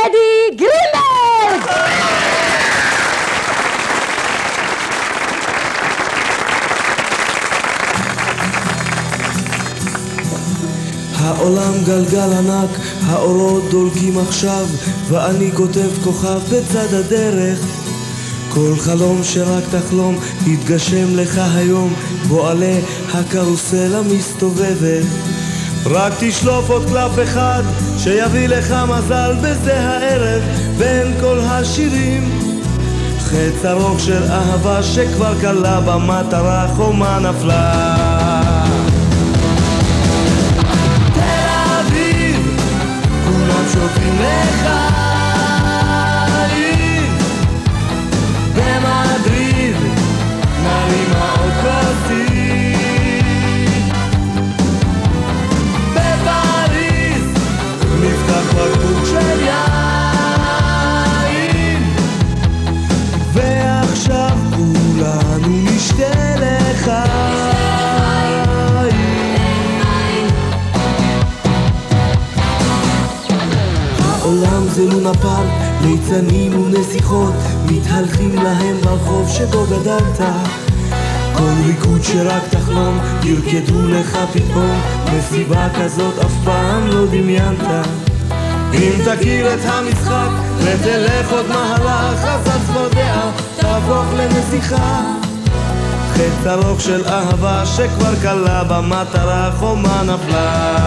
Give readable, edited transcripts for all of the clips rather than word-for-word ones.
אדי גרינברג. העולם גלגל ענק, האורות דולקים עכשיו, ואני כותב כוכב בצד הדרך. כל חלום שרק תחלום יתגשם לך היום, בוא עלה הקרוסלה מסתובבת. רק תשלוף עוד קלף אחד שיביא לך מזל בזה הערב. בין כל השירים חץ ארוך של אהבה שכבר קלה במטרה, חומה נפלה. תל אביב כולם שותים לחיים, במדריד נרים עוד כוסית, בפריז נפתח בקבוק של יין, ועכשיו כולנו נשתה לחיים. העולם זה לונה פארק, ליצנים ונסיכות מתהלכים להם ברחוב שבו גדלת. כל ריקוד שרק תחלום ירקדו לך פתאום, מסיבה כזאת אף פעם לא דמיינת. אם תכיר את המשחק ותלך עוד מהלך, אז הצפרדע תהפוך לנסיכה. חץ ארוך של אהבה שכבר קלה במטרה, חומה נפלה.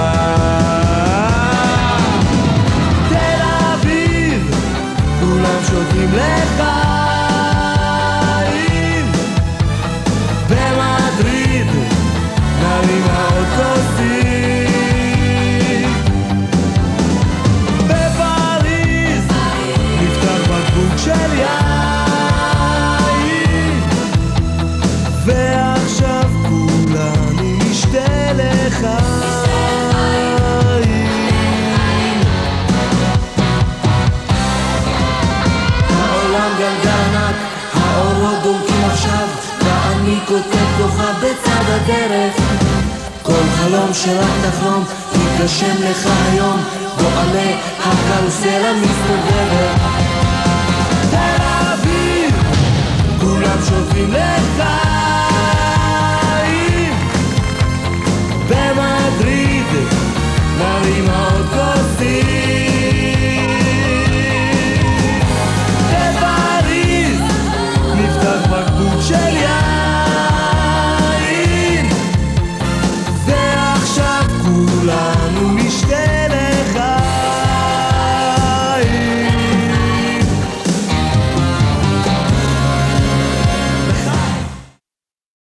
תל אביב כולם שותים לחיים, במדריד נרים עוד כוסית, בפריז נפתח בקבוק של יין, ועכשיו כולנו נשתה לחיים. העולם גלגל ענק, האורות דולקים עכשיו, ואני כותב כוכב בצד הדרך. כל חלום שרק תחלום יתגשם לך היום, בוא עלה הקרוסלה מסתובבת. תל אביב כולם שותים לחיים, במדריד נרים